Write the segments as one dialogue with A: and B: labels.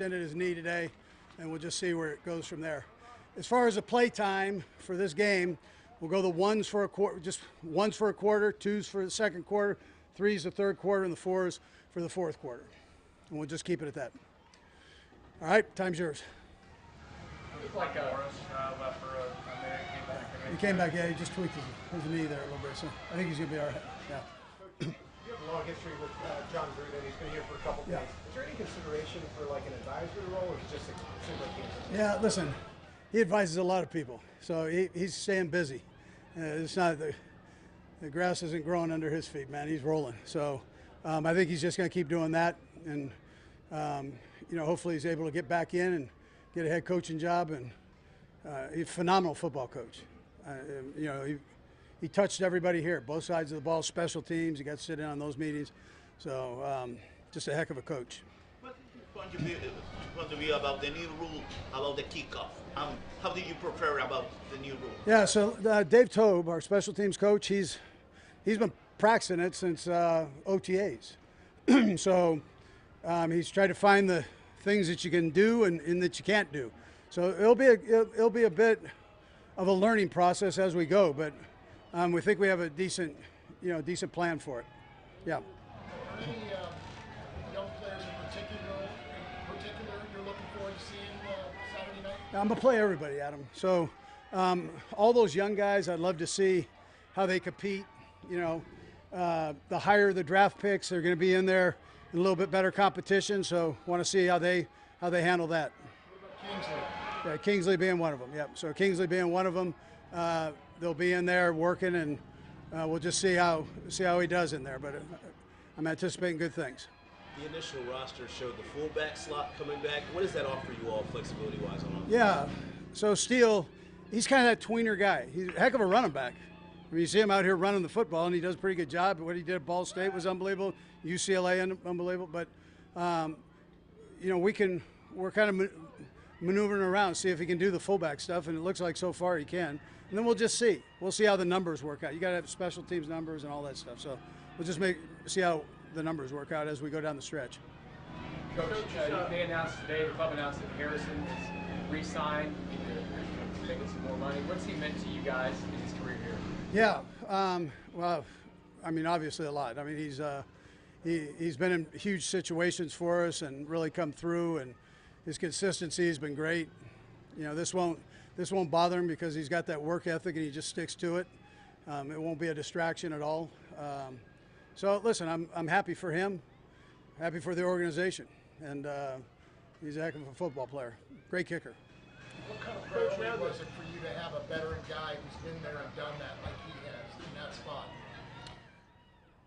A: Extended his knee today, and we'll just see where it goes from there. As far as the play time for this game, we'll go the ones for a quarter, just ones for a quarter, twos for the second quarter, threes the third quarter, and the fours for the fourth quarter. And we'll just keep it at that. All right, time's yours.
B: It's like Morris left for a minute, came back.
A: He came back, yeah, he just tweaked his knee there a little bit, so I think he's going to be all right. Yeah.
C: You have a long history with John Gruden. He's been here for a couple of days. Is there any consideration for like an advisory role, or is it just simply cancer?
A: Yeah, listen, he advises a lot of people, so he's staying busy. It's not the grass isn't growing under his feet, man. He's rolling. So I think he's just going to keep doing that, and hopefully he's able to get back in and get a head coaching job. And he's a phenomenal football coach. He touched everybody here, both sides of the ball, special teams. He got to sit in on those meetings. So just a heck of a coach.
D: What's your point of view about the new rule about the kickoff? How do you prefer about the new rule?
A: Yeah, so Dave Tobe, our special teams coach, he's been practicing it since OTAs. So he's tried to find the things that you can do and that you can't do. So it'll be a bit of a learning process as we go, but we think we have a decent plan for it. Yeah.
E: Are there any young players in particular you're looking forward to seeing Saturday night?
A: I'm going to play everybody, Adam. So all those young guys, I'd love to see how they compete. The higher the draft picks, they're going to be in there in a little bit better competition. So want to see how they handle that.
E: What about Kingsley?
A: Yeah, Kingsley being one of them. Yep. So Kingsley being one of them, they'll be in there working, and we'll just see how he does in there. But I'm anticipating good things.
F: The initial roster showed the fullback slot coming back. What does that offer you all flexibility-wise on offense?
A: Yeah. So Steele, he's kind of that tweener guy. He's a heck of a running back. I mean, you see him out here running the football, and he does a pretty good job. What he did at Ball State was unbelievable. UCLA, unbelievable. But we're kind of maneuvering around, see if he can do the fullback stuff, and it looks like so far he can. And then we'll just see. We'll see how the numbers work out. You got to have special teams numbers and all that stuff. So we'll just see how the numbers work out as we go down the stretch.
B: Coach, they announced today, the club announced that Harrison is re-signed, making some more money. What's he meant to you guys in his career here?
A: Yeah, well, I mean, obviously a lot. I mean, he's been in huge situations for us and really come through, and his consistency has been great. This won't bother him because he's got that work ethic and he just sticks to it. It won't be a distraction at all. So listen, I'm happy for him, happy for the organization, and he's a heck of a football player. Great kicker.
E: What kind of pressure was it for you to have a veteran guy who's been there and done that like he has in that spot?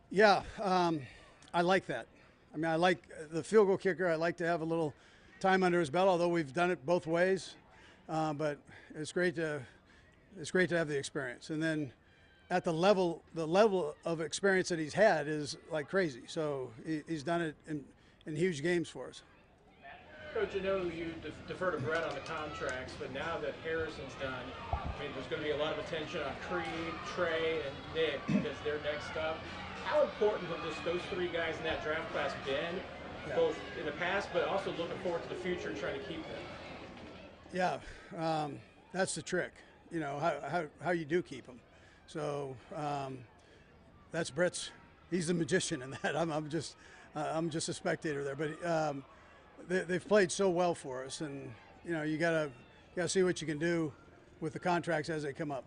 A: Yeah, I like that. I mean, I like the field goal kicker. I like to have a little time under his belt, although we've done it both ways. But it's great to have the experience. And then at the level of experience that he's had is like crazy. So he's done it in huge games for us.
G: Coach, I know you defer to Brett on the contracts, but now that Harrison's done, I mean, there's going to be a lot of attention on Creed, Trey, and Nick because they're next up. How important have those three guys in that draft class been, both in the past, but also looking forward to the future and trying to keep them?
A: Yeah, that's the trick. How you do keep them. So that's Brett's. He's the magician in that. I'm just a spectator there, but. They've played so well for us, and you gotta see what you can do with the contracts as they come up.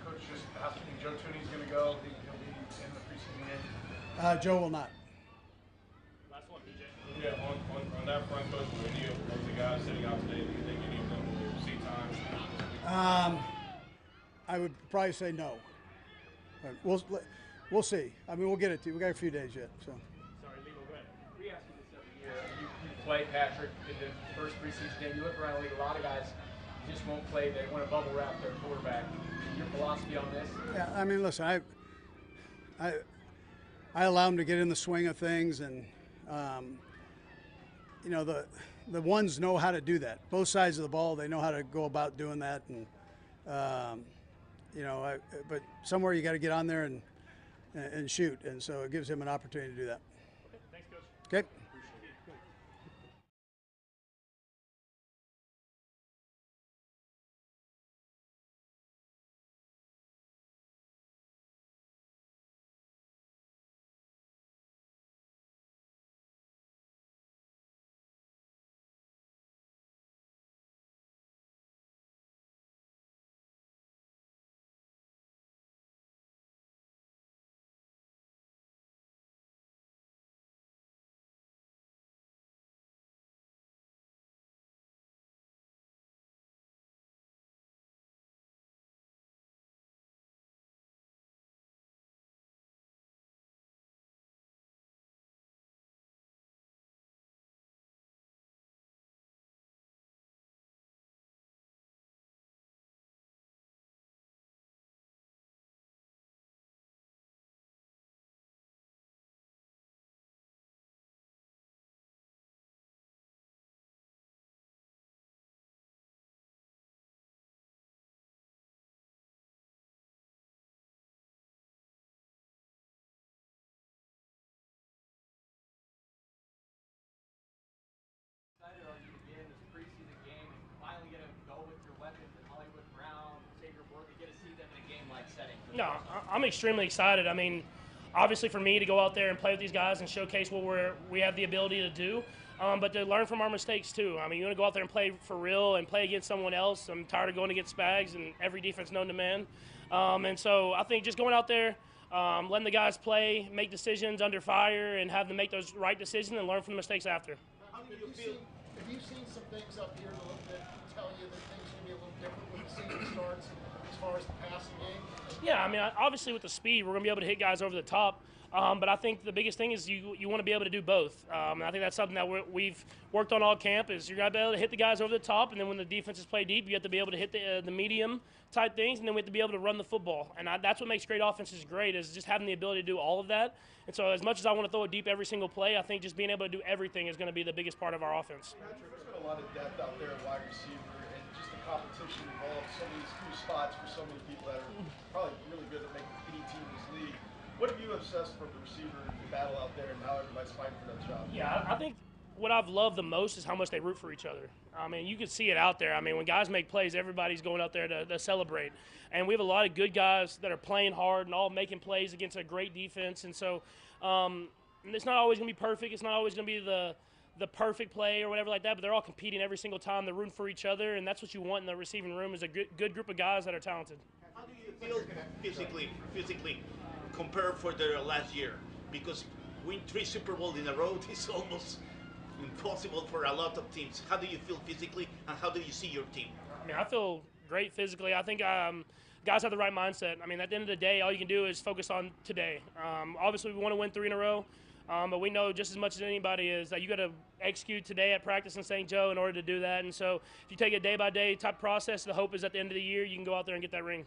E: Coach, just asking, Joe Tooney's going to go. He'll be in the preseason game.
A: Joe will not.
G: Last one, BJ.
H: Yeah, on that front, Coach, with any of the guys sitting out today, do you think any of them will see time?
A: I would probably say no. But we'll see. I mean, we'll get it to you. We got a few days yet, so.
G: Sorry, Leo, go ahead. We ask you this every year. You play Patrick in the first preseason game. You look around the league, a lot of guys just won't play. They want to bubble wrap their quarterback. Your philosophy on this?
A: Yeah, I mean, listen, I allow them to get in the swing of things, and the ones know how to do that. Both sides of the ball, they know how to go about doing that, and but somewhere you got to get on there and shoot, and so it gives him an opportunity to do that.
G: Okay, thanks, Coach.
A: Okay.
I: No, I'm extremely excited. I mean, obviously for me to go out there and play with these guys and showcase what we have the ability to do, but to learn from our mistakes too. I mean, you want to go out there and play for real and play against someone else. I'm tired of going against Spags and every defense known to man. And so I think just going out there, letting the guys play, make decisions under fire, and have them make those right decisions and learn from the mistakes after.
E: Have you seen some things up here that tell you that things can be a little different when the season starts as far as the passing game?
I: Yeah, I mean, obviously with the speed, we're going to be able to hit guys over the top. But I think the biggest thing is you want to be able to do both. And I think that's something that we've worked on all camp is you're going to be able to hit the guys over the top, and then when the defenses play deep, you have to be able to hit the medium type things, and then we have to be able to run the football. And that's what makes great offenses great is just having the ability to do all of that. And so as much as I want to throw it deep every single play, I think just being able to do everything is going to be the biggest part of our offense.
J: Patrick, there's been a lot of depth out there at wide receiver, and just the competition involved so many few spots for so many people that are probably really good at making any team in this league. What have you assessed from the receiver battle out there and how everybody's fighting for that job?
I: Yeah, I think what I've loved the most is how much they root for each other. I mean, you can see it out there. I mean, when guys make plays, everybody's going out there to celebrate. And we have a lot of good guys that are playing hard and all making plays against a great defense. And so it's not always going to be perfect. It's not always going to be the perfect play or whatever like that, but they're all competing every single time. They're rooting for each other, and that's what you want in the receiving room is a good group of guys that are talented.
D: How do you feel physically compared for the last year? Because win 3 Super Bowls in a row is almost impossible for a lot of teams. How do you feel physically, and how do you see your team?
I: I mean, I feel great physically. I think guys have the right mindset. I mean, at the end of the day, all you can do is focus on today. Obviously, we want to win 3 in a row, but we know just as much as anybody is that you got to execute today at practice in St. Joe in order to do that. And so if you take a day-by-day type process, the hope is at the end of the year you can go out there and get that ring.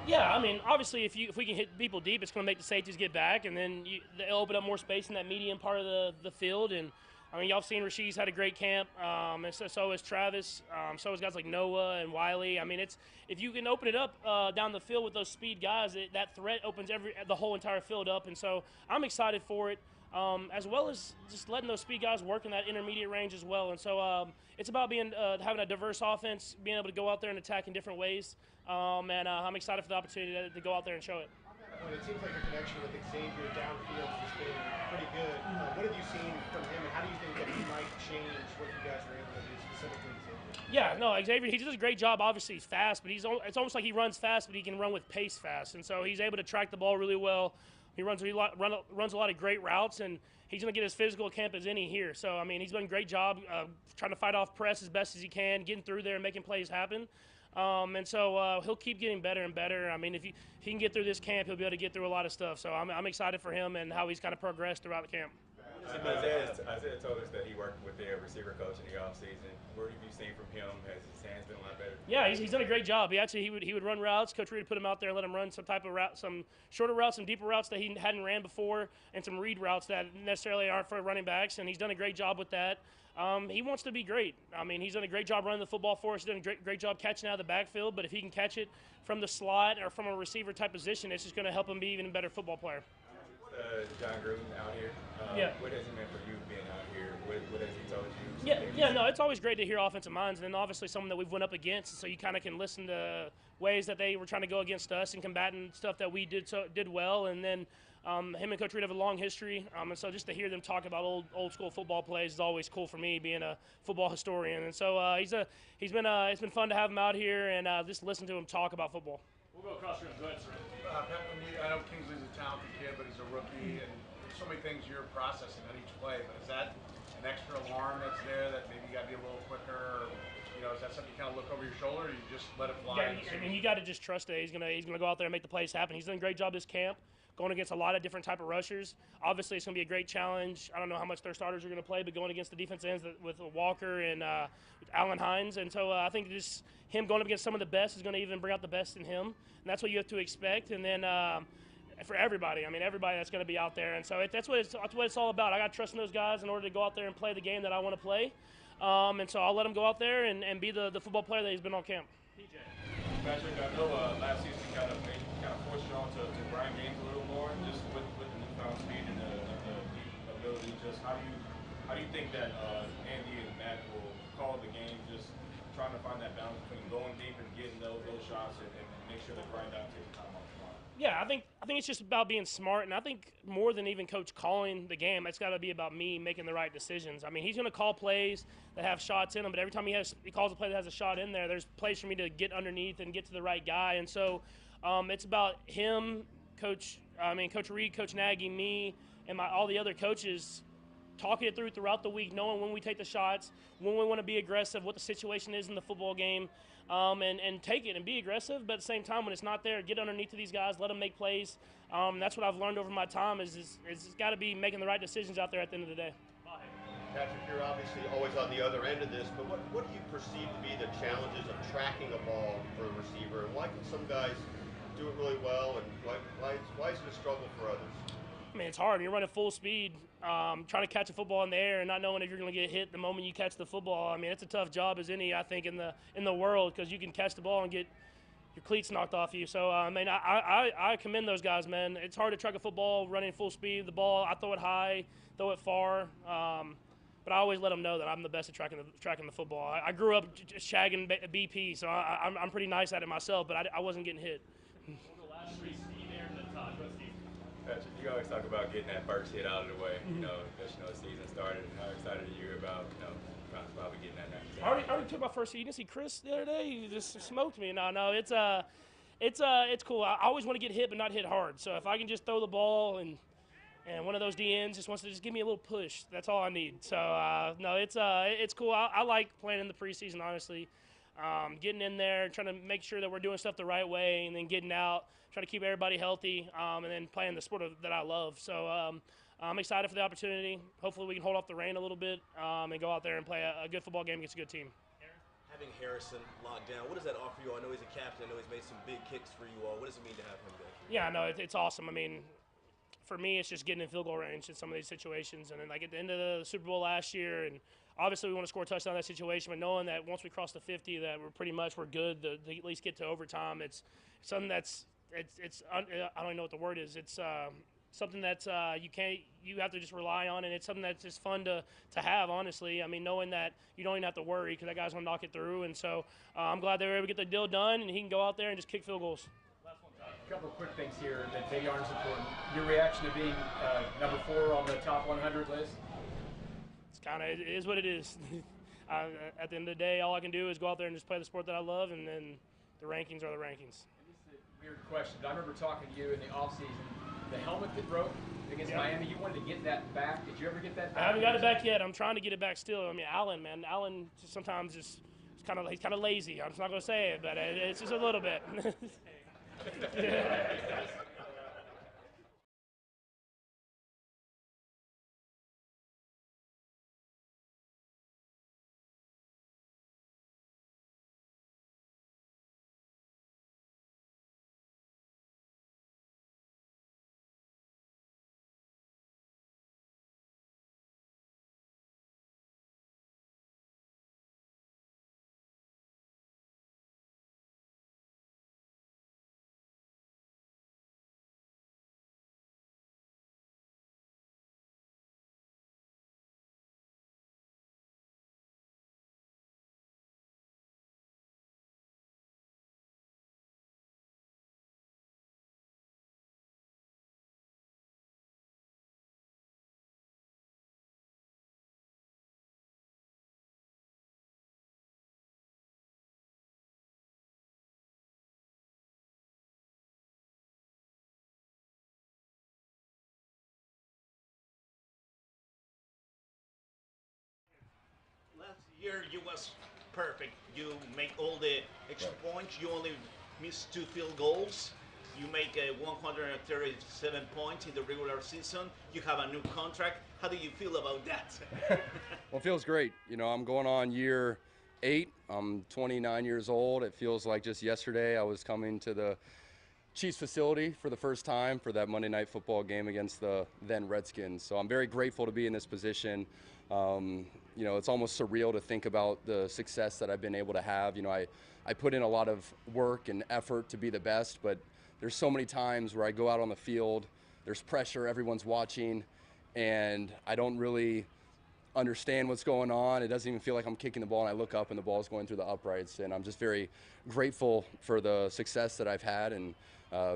I: Yeah, I mean, obviously, if we can hit people deep, it's going to make the safeties get back, and then they'll open up more space in that medium part of the field. And I mean, y'all have seen Rasheed's had a great camp, and so has Travis. So has guys like Noah and Wiley. I mean, if you can open it up down the field with those speed guys, that threat opens the whole entire field up. And so I'm excited for it, as well as just letting those speed guys work in that intermediate range as well. And so it's about having a diverse offense, being able to go out there and attack in different ways. And I'm excited for the opportunity to go out there and show it.
C: It seems like your connection with Xavier downfield has been pretty good. What have you seen from him, and how do you think that he might change what you guys are able to do specifically to Xavier?
I: Yeah, no, Xavier, he does a great job. Obviously, he's fast, but it's almost like he runs fast, but he can run with pace fast. And so he's able to track the ball really well. He runs a lot of great routes, and he's going to get as physical a camp as any here. So, I mean, he's done a great job trying to fight off press as best as he can, getting through there and making plays happen. And so he'll keep getting better and better. I mean, if he can get through this camp, he'll be able to get through a lot of stuff. So I'm excited for him and how he's kind of progressed throughout the camp.
K: Isaiah told us that he worked with their receiver coach in the offseason. What have you seen from him? Has his hands been a lot better?
I: Yeah, he's done a great job. He would run routes. Coach Reid put him out there and let him run some type of route, some shorter routes, some deeper routes that he hadn't ran before, and some read routes that necessarily aren't for running backs. And he's done a great job with that. He wants to be great. I mean, he's done a great job running the football for us. He's done a great job catching out of the backfield. But if he can catch it from the slot or from a receiver type position, it's just going to help him be even a better football player.
K: John Gruden out here.
I: Yeah.
K: What has it meant for you being out here? What has he told you?
I: Yeah, no, it's always great to hear offensive minds, and then obviously someone that we've went up against, so you kind of can listen to ways that they were trying to go against us and combating stuff that we did well, and then him and Coach Reid have a long history, and so just to hear them talk about old school football plays is always cool for me, being a football historian, and so it's been fun to have him out here and just listen to him talk about football.
B: We'll go across the room. Go ahead, sir.
J: I know Kingsley's a talented kid, but he's a rookie, and there's so many things you're processing on each play. But is that an extra alarm that's there that maybe you got to be a little quicker? Or, is that something you kind of look over your shoulder, or you just let it fly?
I: Yeah, I mean, you got to just trust that he's gonna go out there and make the plays happen. He's done a great job this camp, going against a lot of different type of rushers. Obviously, it's going to be a great challenge. I don't know how much their starters are going to play, but going against the defense ends with Walker and Allen Hines. And so I think just him going up against some of the best is going to even bring out the best in him. And that's what you have to expect. And then for everybody, I mean, everybody that's going to be out there. And so that's what it's all about. I got to trust in those guys in order to go out there and play the game that I want to play. And so I'll let him go out there and be the football player that he's been all camp.
H: Patrick, I know last season kind of forced you on to grind games a little more, just with the newfound speed and the deep ability. Just how do How do you think that Andy and Matt will call the game, just trying to find that balance between going deep and getting those shots and make sure they grind out, take the time off the line?
I: Yeah, I think it's just about being smart, and I think more than even coach calling the game, it's got to be about me making the right decisions. I mean, he's going to call plays that have shots in them, but every time he calls a play that has a shot in there, there's plays for me to get underneath and get to the right guy, and so it's about him, Coach Reid, Coach Nagy, me, and all the other coaches talking it throughout the week, knowing when we take the shots, when we want to be aggressive, what the situation is in the football game, and take it and be aggressive. But at the same time, when it's not there, get underneath of these guys, let them make plays. That's what I've learned over my time is it's got to be making the right decisions out there at the end of the day.
L: Patrick, you're obviously always on the other end of this, but what do you perceive to be the challenges of tracking a ball for a receiver, and why can some guys do it really well, and why is it a struggle for others?
I: I mean, it's hard. You're running full speed, trying to catch a football in the air and not knowing if you're going to get hit the moment you catch the football. I mean, it's a tough job as any, I think, in the world, because you can catch the ball and get your cleats knocked off you. So, I mean, I commend those guys, man. It's hard to track a football running full speed. The ball, I throw it high, throw it far. But I always let them know that I'm the best at tracking the football. I grew up shagging BP, so I'm pretty nice at it myself, but I wasn't getting hit.
K: Patrick, you always talk about getting that first hit out of the way, because the season started. How excited are you about, probably getting that next?
I: I already took my first hit. You didn't see Chris the other day? He just smoked me. No, it's cool. I always want to get hit, but not hit hard. So if I can just throw the ball and one of those DNs just wants to just give me a little push, that's all I need. So no, it's cool. I like playing in the preseason, honestly. Getting in there, trying to make sure that we're doing stuff the right way, and then getting out, trying to keep everybody healthy, and then playing the sport that I love. So I'm excited for the opportunity. Hopefully we can hold off the rain a little bit and go out there and play a good football game against a good team.
F: Having Harrison locked down, what does that offer you all? I know he's a captain. I know he's made some big kicks for you all. What does it mean to have him there?
I: Yeah, no, it's awesome. I mean, for me, it's just getting in field goal range in some of these situations. And then, like, at the end of the Super Bowl last year, and obviously we want to score a touchdown in that situation, but knowing that once we cross the 50, that we're good to at least get to overtime. It's something that's I don't even know what the word is. It's something that you have to just rely on, and it's something that's just fun to have, honestly. I mean, knowing that you don't even have to worry because that guy's going to knock it through. And so I'm glad they were able to get the deal done, and he can go out there and just kick field goals.
B: A couple of quick things here that maybe aren't as important. Your reaction to being number 4 on the top 100 list?
I: It is what it is. At the end of the day, all I can do is go out there and just play the sport that I love, and then the rankings are the rankings.
B: And this is a weird question, but I remember talking to you in the offseason. The helmet that broke against Miami, you wanted to get that back. Did you ever get that back?
I: I haven't got it back yet. I'm trying to get it back still. I mean, Allen just sometimes he's kind of lazy. I'm just not going to say it, but it's just a little bit.
D: Last year you was perfect. You make all the extra points. You only missed 2 field goals. You make 137 points in the regular season. You have a new contract. How do you feel about that?
M: Well, it feels great. I'm going on year 8. I'm 29 years old. It feels like just yesterday I was coming to the Chiefs facility for the first time for that Monday Night Football game against the then Redskins. So I'm very grateful to be in this position. It's almost surreal to think about the success that I've been able to have. I put in a lot of work and effort to be the best, but there's so many times where I go out on the field, there's pressure, everyone's watching, and I don't really understand what's going on. It doesn't even feel like I'm kicking the ball, and I look up and the ball's going through the uprights. And I'm just very grateful for the success that I've had, and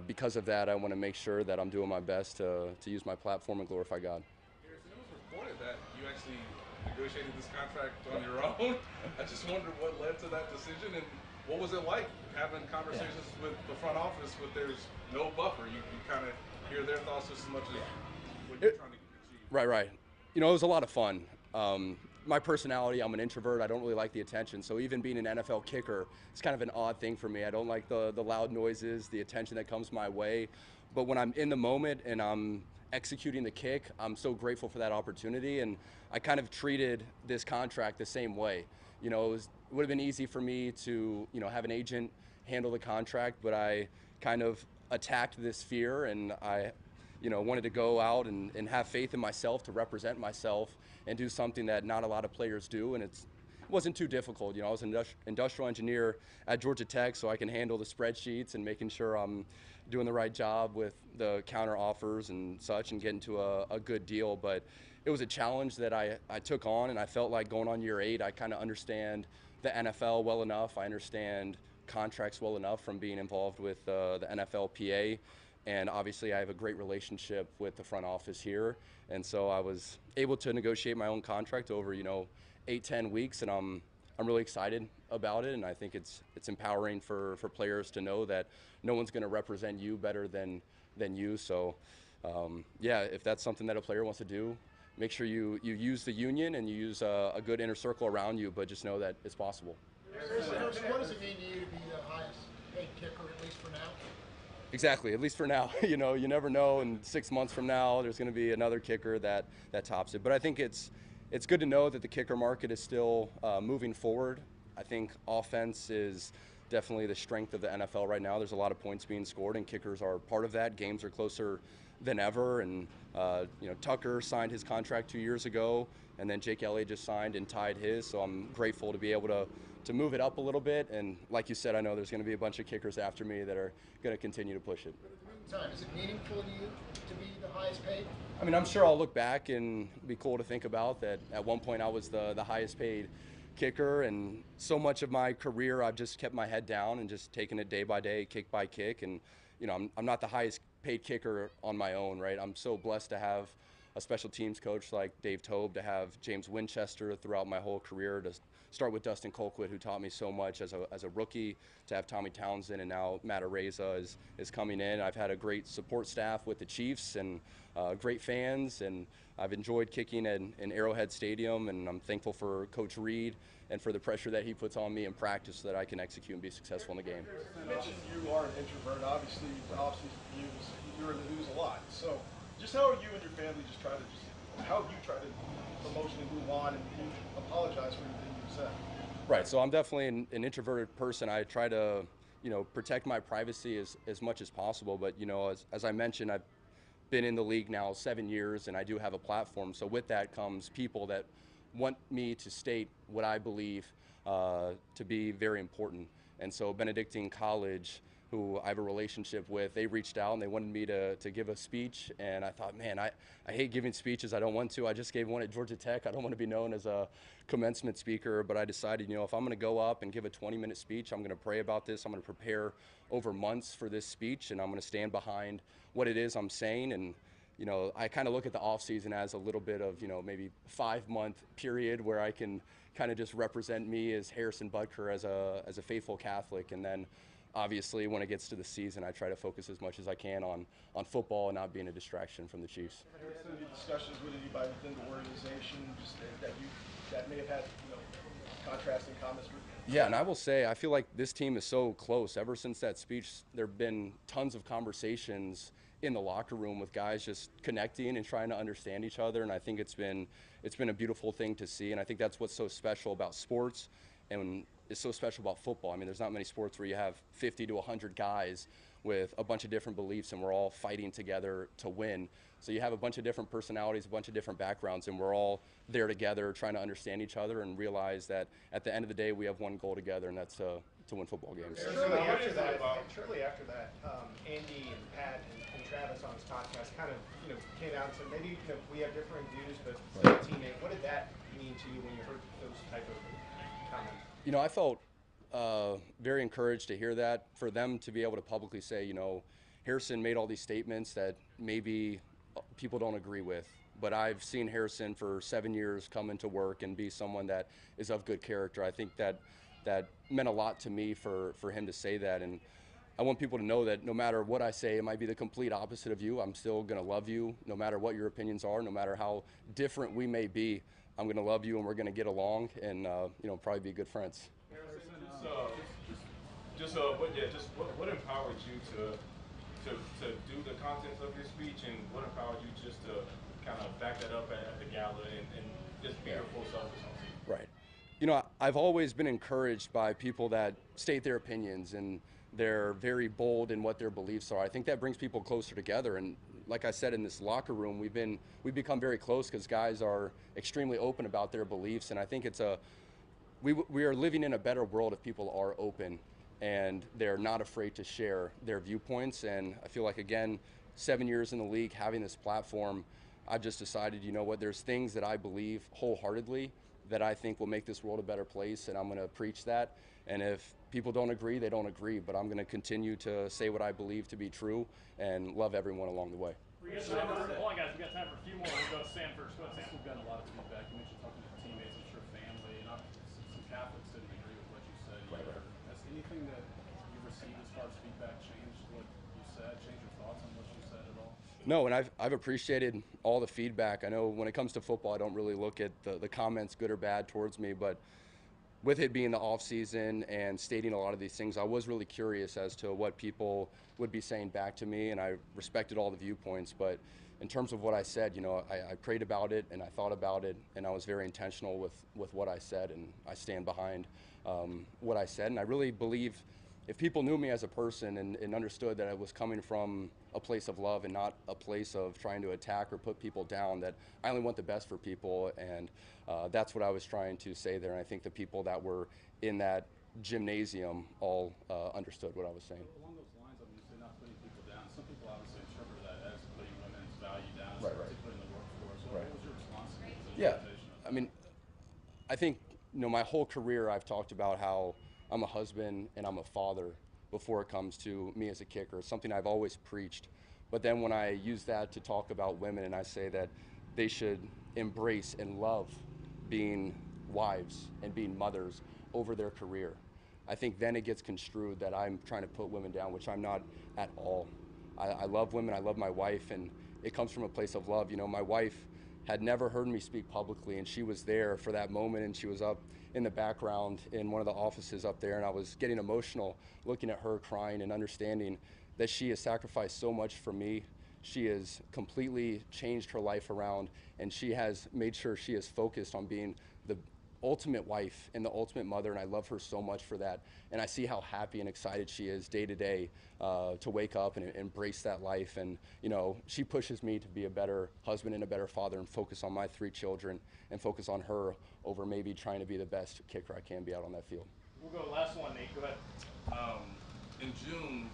M: because of that, I want to make sure that I'm doing my best to use my platform and glorify God.
N: Harrison, it was reported that you actually negotiated this contract on your own. I just wondered what led to that decision, and what was it like having conversations with the front office with there's no buffer? You kind of hear their thoughts just as much as what you're trying to achieve.
M: Right. You know, it was a lot of fun. My personality, I'm an introvert. I don't really like the attention. So even being an NFL kicker, it's kind of an odd thing for me. I don't like the loud noises, the attention that comes my way. But when I'm in the moment and I'm executing the kick, I'm so grateful for that opportunity. And I kind of treated this contract the same way. You know, it would have been easy for me to, have an agent handle the contract, but I kind of attacked this fear, and I wanted to go out and have faith in myself to represent myself and do something that not a lot of players do. And it wasn't too difficult. I was an industrial engineer at Georgia Tech, so I can handle the spreadsheets and making sure I'm doing the right job with the counter offers and such and getting to a good deal. But it was a challenge that I took on, and I felt like going on year 8, I kind of understand the NFL well enough. I understand contracts well enough from being involved with the NFLPA. And obviously I have a great relationship with the front office here. And so I was able to negotiate my own contract over, 8-10 weeks, and I'm really excited about it. And I think it's empowering for players to know that no one's going to represent you better than you. So if that's something that a player wants to do, make sure you use the union and you use a good inner circle around you, but just know that it's possible.
E: What does it mean to you to be the highest paid kicker, at least for now?
M: Exactly, at least for now. You never know. In 6 months from now, there's going to be another kicker that tops it. But I think it's good to know that the kicker market is still moving forward. I think offense is definitely the strength of the NFL right now. There's a lot of points being scored, and kickers are part of that. Games are closer than ever, and Tucker signed his contract 2 years ago, and then Jake Elliott just signed and tied his. So I'm grateful to be able to move it up a little bit. And like you said, I know there's going to be a bunch of kickers after me that are going to continue to push it.
E: But in the meantime, is it meaningful to you to be the highest paid?
M: I mean, I'm sure I'll look back and it'd be cool to think about that at one point I was the highest paid kicker, and so much of my career I've just kept my head down and just taken it day by day, kick by kick. And I'm not the highest paid kicker on my own, right? I'm so blessed to have a special teams coach like Dave Tobe, to have James Winchester throughout my whole career, to start with Dustin Colquitt, who taught me so much as a rookie, to have Tommy Townsend, and now Matt Araiza is coming in. I've had a great support staff with the Chiefs and great fans, and I've enjoyed kicking in Arrowhead Stadium, and I'm thankful for Coach Reid and for the pressure that he puts on me in practice so that I can execute and be successful in the game.
J: You mentioned you are an introvert. Obviously, the offseason for you was you're in the news a lot. So just how are you and your family how have you tried to emotionally move on and apologize for anything you've said?
M: Right, so I'm definitely an introverted person. I try to, protect my privacy as much as possible. But, as I mentioned, I've been in the league now 7 years, and I do have a platform. So with that comes people that want me to state what I believe to be very important. And so Benedictine College, who I have a relationship with, they reached out and they wanted me to give a speech. And I thought, man, I hate giving speeches. I don't want to. I just gave one at Georgia Tech. I don't want to be known as a commencement speaker. But I decided, if I'm going to go up and give a 20-minute speech, I'm going to pray about this. I'm going to prepare over months for this speech, and I'm going to stand behind what it is I'm saying. And I kind of look at the off season as a little bit of, maybe 5-month period where I can kind of just represent me as Harrison Butker as a faithful Catholic. And then obviously when it gets to the season, I try to focus as much as I can on football and not being a distraction from the Chiefs.
J: Have there been any discussions with anybody within the organization just that may have had contrasting comments with?
M: Yeah, and I will say, I feel like this team is so close. Ever since that speech, there have been tons of conversations in the locker room with guys just connecting and trying to understand each other, and I think it's been a beautiful thing to see. And I think that's what's so special about sports, and is so special about football. I mean, there's not many sports where you have 50 to 100 guys with a bunch of different beliefs, and we're all fighting together to win. So you have a bunch of different personalities, a bunch of different backgrounds, and we're all there together trying to understand each other and realize that at the end of the day, we have one goal together, and that's to win football games.
C: Shortly after that, Andy and Pat and Travis us on his podcast, kind of, came out and said, maybe, we have differing views, but still a teammate. What did that mean to you when you heard those type of comments?
M: I felt very encouraged to hear that, for them to be able to publicly say, Harrison made all these statements that maybe people don't agree with, but I've seen Harrison for 7 years come into work and be someone that is of good character. I think that meant a lot to me for him to say that, and I want people to know that no matter what I say, it might be the complete opposite of you, I'm still going to love you, no matter what your opinions are, no matter how different we may be. I'm going to love you, and we're going to get along, and probably be good friends.
H: What empowered you to do the contents of your speech, and what empowered you just to kind of back that up at the gala and just be your full self or something?
M: Right. I've always been encouraged by people that state their opinions, and they're very bold in what their beliefs are. I think that brings people closer together, and like I said, in this locker room, we've become very close because guys are extremely open about their beliefs, and I think we are living in a better world if people are open and they're not afraid to share their viewpoints. And I feel like, again, 7 years in the league, having this platform, I've just decided, there's things that I believe wholeheartedly that I think will make this world a better place, and I'm going to preach that. And if people don't agree, they don't agree, but I'm going to continue to say what I believe to be true and love everyone along the way.
O: Hold on, guys. We got time for a few more. We'll go to Sam first. Go ahead, Sam. We've gotten a lot of feedback. You mentioned talking to teammates, I'm sure family, and some Catholics didn't agree with what you said.
M: Right.
O: Has anything that you received as far as feedback changed what you said, changed your thoughts on what you said at all?
M: No, and I've appreciated all the feedback. I know when it comes to football, I don't really look at the comments, good or bad, towards me, but with it being the off season and stating a lot of these things, I was really curious as to what people would be saying back to me, and I respected all the viewpoints. But in terms of what I said, I prayed about it and I thought about it, and I was very intentional with what I said, and I stand behind what I said. And I really believe if people knew me as a person and understood that I was coming from a place of love and not a place of trying to attack or put people down, that I only want the best for people, and that's what I was trying to say there. And I think the people that were in that gymnasium all understood what I was saying.
O: Along those lines, you say not putting people down. Some people obviously interpret that as putting women's value down, particularly in the workforce. What was your response to the interpretation of that?
M: I mean, I think, my whole career I've talked about how I'm a husband and I'm a father before it comes to me as a kicker. It's something I've always preached. But then when I use that to talk about women and I say that they should embrace and love being wives and being mothers over their career, I think then it gets construed that I'm trying to put women down, which I'm not at all. I love women, I love my wife, and it comes from a place of love. My wife had never heard me speak publicly, and she was there for that moment, and she was up in the background in one of the offices up there, and I was getting emotional looking at her crying and understanding that she has sacrificed so much for me. She has completely changed her life around, and she has made sure she is focused on being the ultimate wife and the ultimate mother, and I love her so much for that. And I see how happy and excited she is day to day to wake up and embrace that life. And she pushes me to be a better husband and a better father and focus on my 3 children and focus on her over maybe trying to be the best kicker I can be out on that field.
C: We'll go last one, Nate. Go ahead.
N: In June,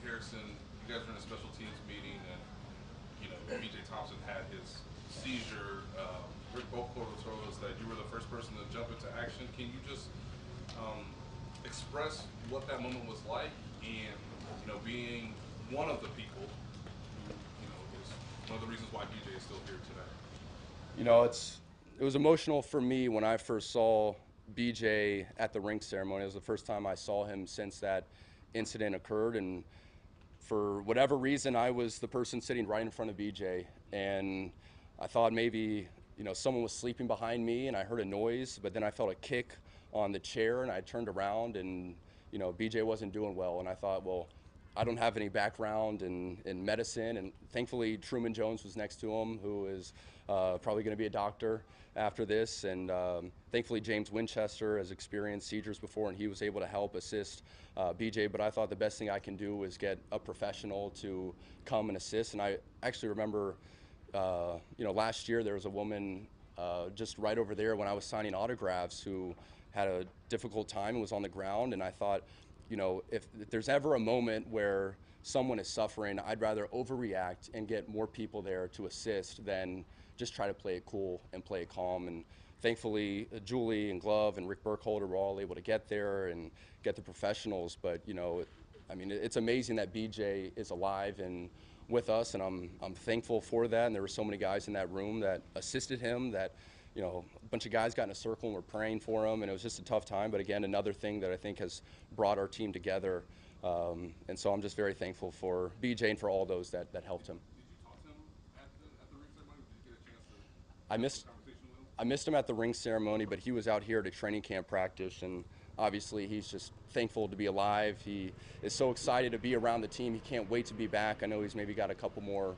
N: Harrison, you guys were in a special teams meeting, and B.J. Thompson had his seizure. Rick Butker told us that you were the first person to jump into action. Can you just express what that moment was like, and being one of the people who is one of the reasons why B.J. is still here today?
M: It was emotional for me when I first saw B.J. at the rink ceremony. It was the first time I saw him since that incident occurred, and for whatever reason, I was the person sitting right in front of B.J., and I thought maybe someone was sleeping behind me, and I heard a noise, but then I felt a kick on the chair, and I turned around, and B.J. wasn't doing well, and I thought, well, I don't have any background in medicine, and thankfully Truman Jones was next to him, who is probably going to be a doctor after this, and thankfully James Winchester has experienced seizures before, and he was able to help assist B.J., but I thought the best thing I can do was get a professional to come and assist. And I actually remember last year there was a woman just right over there when I was signing autographs who had a difficult time and was on the ground, and I thought, if there's ever a moment where someone is suffering, I'd rather overreact and get more people there to assist than just try to play it cool and play it calm. And thankfully, Julie and Glove and Rick Burkholder were all able to get there and get the professionals. But, you know, I mean, it's amazing that BJ is alive and with us, and I'm thankful for that. And there were so many guys in that room that assisted him, that, you know, a bunch of guys got in a circle and were praying for him, and it was just a tough time. But again, another thing that I think has brought our team together. And so I'm just very thankful for BJ and for all those that helped him.
N: Did you talk to him at the ring ceremony? Did you get a chance to have a conversation with him?
M: I missed him at the ring ceremony, but he was out here at a training camp practice, and obviously he's just thankful to be alive. He is so excited to be around the team. He can't wait to be back. I know he's maybe got a couple more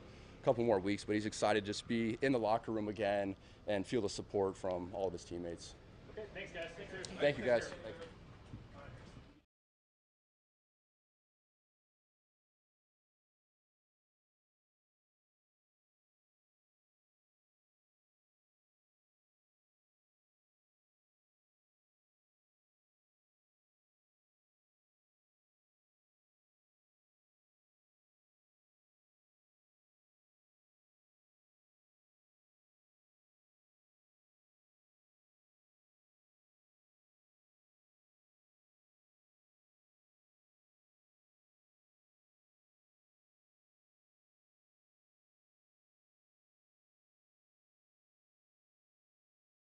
M: weeks, but he's excited to just be in the locker room again and feel the support from all of his teammates.
I: Okay, thanks guys.
M: Thank you guys. Thank you.